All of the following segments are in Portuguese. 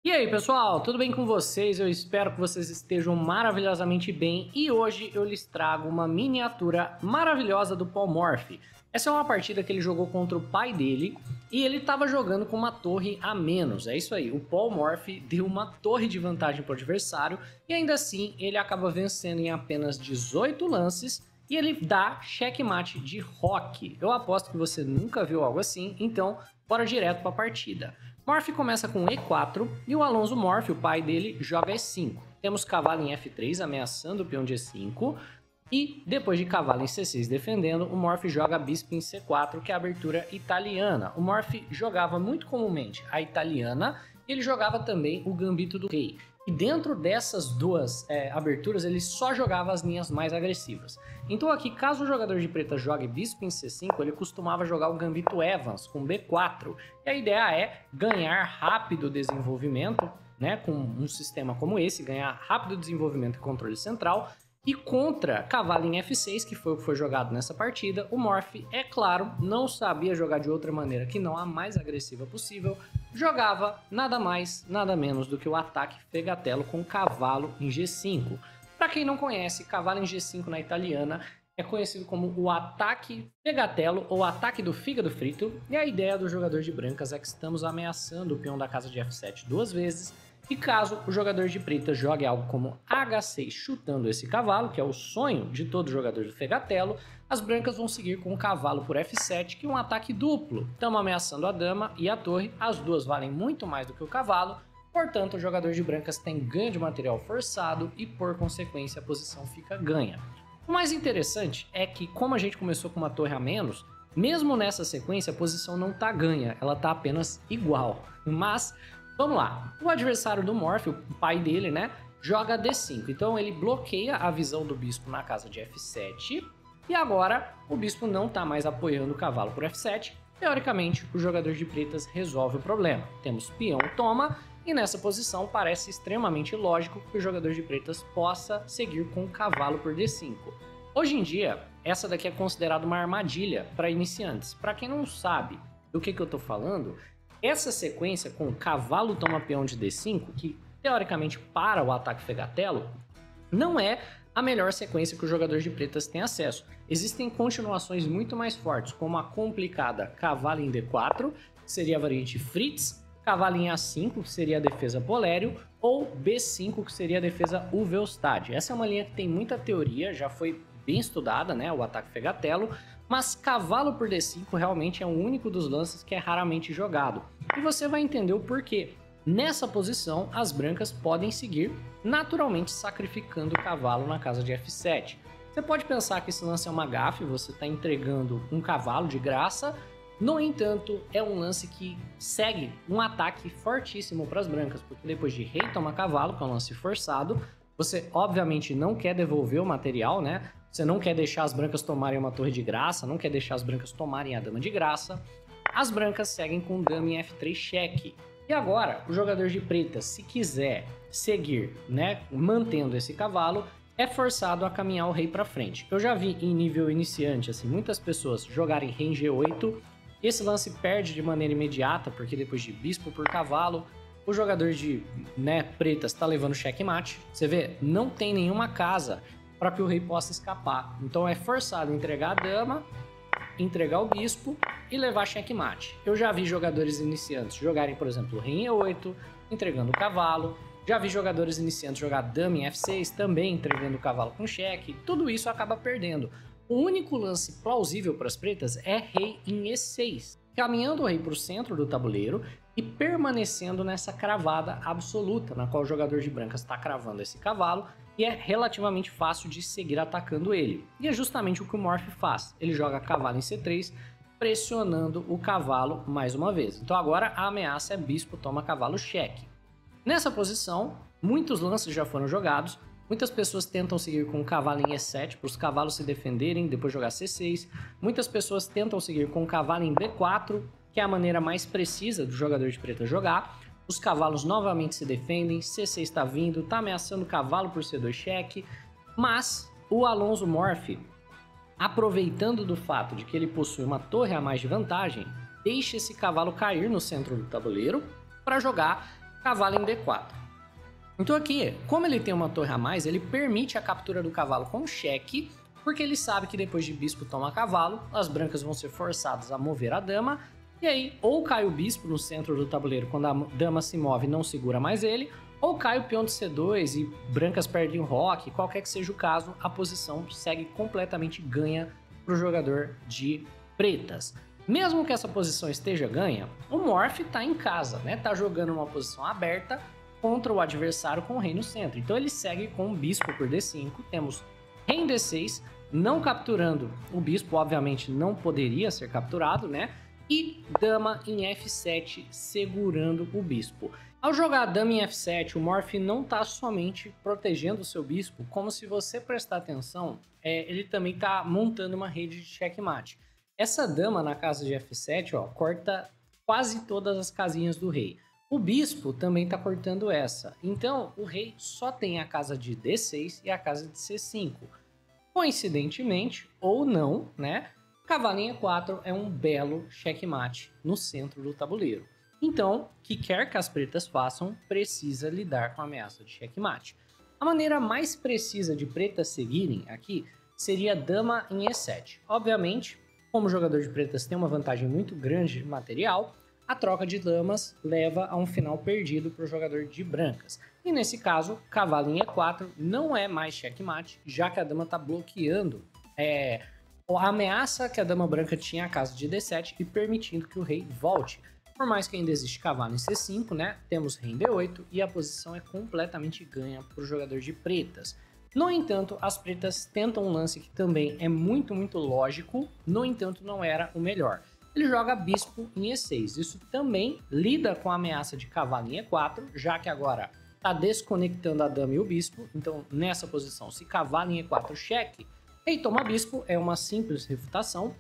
E aí, pessoal, tudo bem com vocês? Eu espero que vocês estejam maravilhosamente bem e hoje eu lhes trago uma miniatura maravilhosa do Paul Morphy. Essa é uma partida que ele jogou contra o pai dele e ele estava jogando com uma torre a menos. É isso aí, o Paul Morphy deu uma torre de vantagem para o adversário e ainda assim ele acaba vencendo em apenas 18 lances e ele dá checkmate de rock. Eu aposto que você nunca viu algo assim, então bora direto para a partida. Morphy começa com E4 e o Alonso Morphy, o pai dele, joga E5. Temos cavalo em F3 ameaçando o peão de E5 e depois de cavalo em C6 defendendo, o Morphy joga bispo em C4, que é a abertura italiana. O Morphy jogava muito comumente a italiana e ele jogava também o gambito do rei. E dentro dessas duas aberturas, ele só jogava as linhas mais agressivas. Então aqui, caso o jogador de preta jogue bispo em C5, ele costumava jogar o gambito Evans com B4. E a ideia é ganhar rápido desenvolvimento, né, com um sistema como esse, ganhar rápido desenvolvimento e controle central. E contra cavalo em F6, que foi o que foi jogado nessa partida, o Morphy, é claro, não sabia jogar de outra maneira que não a mais agressiva possível, jogava nada mais, nada menos do que o ataque fegatello com cavalo em G5. Para quem não conhece, cavalo em G5 na italiana é conhecido como o ataque fegatello ou ataque do fígado frito, e a ideia do jogador de brancas é que estamos ameaçando o peão da casa de F7 duas vezes, e caso o jogador de preta jogue algo como H6 chutando esse cavalo, que é o sonho de todo jogador do fegatello, as brancas vão seguir com o cavalo por F7, que é um ataque duplo. Estamos ameaçando a dama e a torre, as duas valem muito mais do que o cavalo, portanto o jogador de brancas tem ganho de material forçado e por consequência a posição fica ganha. O mais interessante é que, como a gente começou com uma torre a menos, mesmo nessa sequência a posição não está ganha, ela está apenas igual. Mas vamos lá, o adversário do Morphy, o pai dele, né, joga D5. Então ele bloqueia a visão do bispo na casa de F7 e agora o bispo não está mais apoiando o cavalo por F7. Teoricamente, o jogador de pretas resolve o problema. Temos peão toma e nessa posição parece extremamente lógico que o jogador de pretas possa seguir com o cavalo por D5. Hoje em dia, essa daqui é considerada uma armadilha para iniciantes. Para quem não sabe do que eu estou falando, essa sequência com cavalo toma peão de D5, que teoricamente para o ataque fegatello, não é a melhor sequência que o jogador de pretas tem acesso. Existem continuações muito mais fortes, como a complicada cavalo em D4, que seria a variante Fritz, cavalo em A5, que seria a defesa Polério, ou B5, que seria a defesa Uvelstad. Essa é uma linha que tem muita teoria, já foi bem estudada, né, o ataque fegatello, mas cavalo por D5 realmente é o único dos lances que é raramente jogado. E você vai entender o porquê. Nessa posição, as brancas podem seguir naturalmente sacrificando o cavalo na casa de F7. Você pode pensar que esse lance é uma gafe, você está entregando um cavalo de graça. No entanto, é um lance que segue um ataque fortíssimo para as brancas, porque depois de rei toma cavalo, que é um lance forçado, você obviamente não quer devolver o material, né? Você não quer deixar as brancas tomarem uma torre de graça, não quer deixar as brancas tomarem a dama de graça. As brancas seguem com dama em F3 cheque. E agora, o jogador de pretas, se quiser seguir, né, mantendo esse cavalo, é forçado a caminhar o rei para frente. Eu já vi em nível iniciante, assim, muitas pessoas jogarem rei em G8. Esse lance perde de maneira imediata, porque depois de bispo por cavalo, o jogador de pretas está levando checkmate. Você vê, não tem nenhuma casa para que o rei possa escapar. Então é forçado a entregar a dama, entregar o bispo e levar checkmate. Eu já vi jogadores iniciantes jogarem, por exemplo, rei em E8, entregando o cavalo. Já vi jogadores iniciantes jogar dama em F6, também entregando o cavalo com cheque. Tudo isso acaba perdendo. O único lance plausível para as pretas é rei em E6, caminhando o rei para o centro do tabuleiro e permanecendo nessa cravada absoluta, na qual o jogador de brancas está cravando esse cavalo, e é relativamente fácil de seguir atacando ele. E é justamente o que o Morphy faz. Ele joga cavalo em C3, pressionando o cavalo mais uma vez. Então agora a ameaça é bispo toma cavalo cheque. Nessa posição, muitos lances já foram jogados. Muitas pessoas tentam seguir com o cavalo em E7 para os cavalos se defenderem, depois jogar C6. Muitas pessoas tentam seguir com o cavalo em B4, que é a maneira mais precisa do jogador de preta jogar. Os cavalos novamente se defendem, C6 está vindo, está ameaçando o cavalo por C2 cheque. Mas o Alonso Morphy, aproveitando do fato de que ele possui uma torre a mais de vantagem, deixa esse cavalo cair no centro do tabuleiro para jogar cavalo em D4. Então aqui, como ele tem uma torre a mais, ele permite a captura do cavalo com cheque, porque ele sabe que depois de bispo toma cavalo, as brancas vão ser forçadas a mover a dama, e aí ou cai o bispo no centro do tabuleiro quando a dama se move e não segura mais ele, ou cai o peão de C2 e brancas perdem o roque, qualquer que seja o caso, a posição segue completamente ganha para o jogador de pretas. Mesmo que essa posição esteja ganha, o Morph está em casa, né? Tá jogando uma posição aberta contra o adversário com o rei no centro. Então ele segue com o bispo por D5, temos rei em D6, não capturando o bispo, obviamente não poderia ser capturado, né? E dama em F7 segurando o bispo. Ao jogar dama em F7, o Morph não está somente protegendo o seu bispo, como se você prestar atenção, ele também está montando uma rede de checkmate. Essa dama na casa de F7, ó, corta quase todas as casinhas do rei. O bispo também está cortando essa. Então, o rei só tem a casa de D6 e a casa de C5. Coincidentemente, ou não, né? Cavalo em E4 é um belo checkmate no centro do tabuleiro. Então, o que quer que as pretas façam, precisa lidar com a ameaça de checkmate. A maneira mais precisa de pretas seguirem aqui seria dama em E7. Obviamente, como o jogador de pretas tem uma vantagem muito grande de material, a troca de damas leva a um final perdido para o jogador de brancas. E nesse caso, cavalo em E4 não é mais checkmate, já que a dama está bloqueando a ameaça que a dama branca tinha à casa de D7 e permitindo que o rei volte. Por mais que ainda existe cavalo em C5, né? Temos rei em D8 e a posição é completamente ganha para o jogador de pretas. No entanto, as pretas tentam um lance que também é muito lógico, no entanto não era o melhor. Ele joga bispo em E6, isso também lida com a ameaça de cavalo em E4, já que agora está desconectando a dama e o bispo, então nessa posição, se cavalo em E4 cheque, rei toma bispo, é uma simples refutação,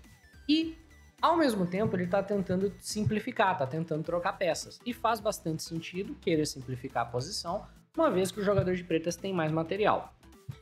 e ao mesmo tempo ele está tentando simplificar, está tentando trocar peças, e faz bastante sentido querer simplificar a posição, uma vez que o jogador de pretas tem mais material.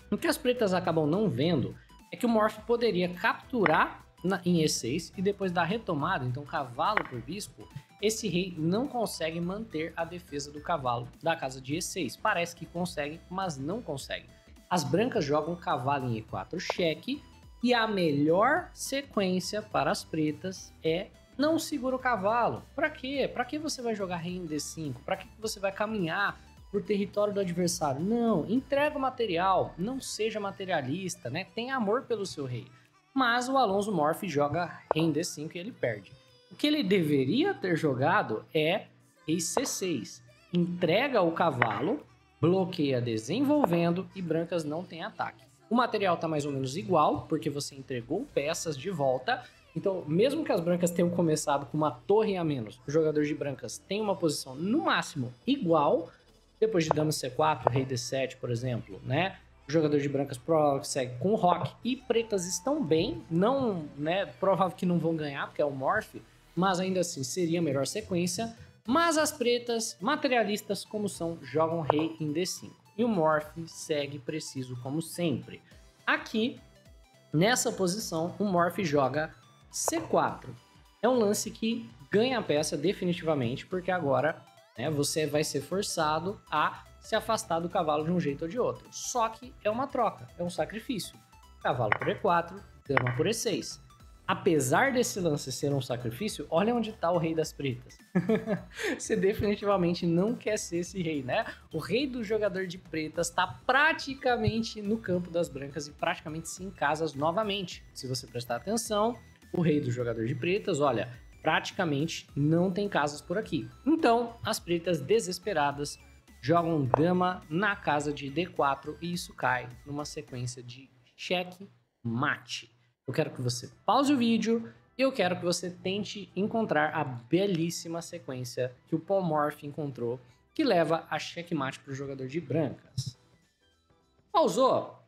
O que as pretas acabam não vendo é que o Morph poderia capturar em E6 e depois da retomada, então cavalo por bispo, esse rei não consegue manter a defesa do cavalo da casa de E6. Parece que consegue, mas não consegue. As brancas jogam cavalo em E4 cheque e a melhor sequência para as pretas é não segura o cavalo. Para quê? Para que você vai jogar rei em D5? Para que você vai caminhar por território do adversário? Não, entrega o material, não seja materialista, né? Tenha amor pelo seu rei. Mas o Alonso Morph joga rei em D5 e ele perde. O que ele deveria ter jogado é rei C6. Entrega o cavalo, bloqueia desenvolvendo e brancas não tem ataque. O material está mais ou menos igual, porque você entregou peças de volta. Então, mesmo que as brancas tenham começado com uma torre a menos, o jogador de brancas tem uma posição no máximo igual. Depois de dama C4, rei D7, por exemplo, né? O jogador de brancas provavelmente segue com o roque e pretas estão bem, não, né? Provável que não vão ganhar, porque é o Morph, mas ainda assim seria a melhor sequência. Mas as pretas, materialistas como são, jogam rei em D5. E o Morph segue preciso como sempre. Aqui, nessa posição, o Morph joga C4. É um lance que ganha a peça definitivamente, porque agora, né, você vai ser forçado a se afastar do cavalo de um jeito ou de outro. Só que é uma troca, é um sacrifício. Cavalo por E4, dama por E6. Apesar desse lance ser um sacrifício, olha onde está o rei das pretas. Você definitivamente não quer ser esse rei, né? O rei do jogador de pretas está praticamente no campo das brancas e praticamente se em casas novamente. Se você prestar atenção, o rei do jogador de pretas, olha, praticamente não tem casas por aqui. Então, as pretas desesperadas jogam dama na casa de D4 e isso cai numa sequência de cheque mate. Eu quero que você pause o vídeo e eu quero que você tente encontrar a belíssima sequência que o Paul Morph encontrou, que leva a checkmate para o jogador de brancas. Pausou?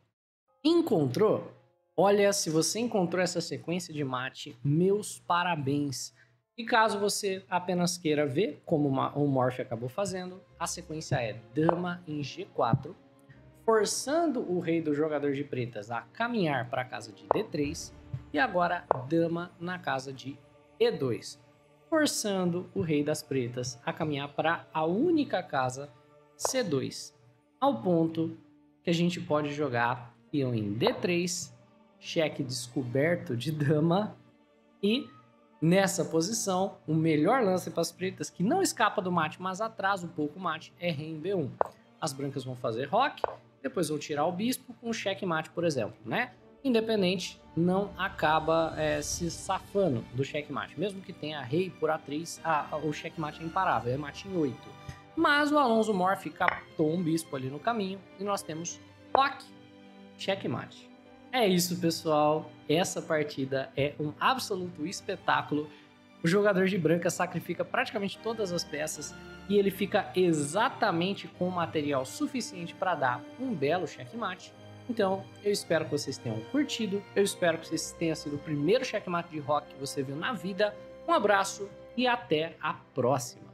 Encontrou? Olha, se você encontrou essa sequência de mate, meus parabéns! E caso você apenas queira ver como o Morph acabou fazendo, a sequência é dama em G4, forçando o rei do jogador de pretas a caminhar para a casa de D3 e agora dama na casa de E2. forçando o rei das pretas a caminhar para a única casa C2, ao ponto que a gente pode jogar peão em D3, cheque descoberto de dama, e nessa posição, o melhor lance para as pretas, que não escapa do mate, mas atrasa um pouco o mate, é rei em B1. As brancas vão fazer roque, depois vão tirar o bispo com cheque mate, por exemplo, né? Independente não acaba se safando do checkmate. Mesmo que tenha rei por A3, o checkmate é imparável, é mate em 8. Mas o Alonso Morphy captou um bispo ali no caminho e nós temos roque, checkmate. É isso, pessoal. Essa partida é um absoluto espetáculo. O jogador de branca sacrifica praticamente todas as peças e ele fica exatamente com material suficiente para dar um belo checkmate. Então, eu espero que vocês tenham curtido, eu espero que esse tenha sido o primeiro checkmate de rock que você viu na vida. Um abraço e até a próxima!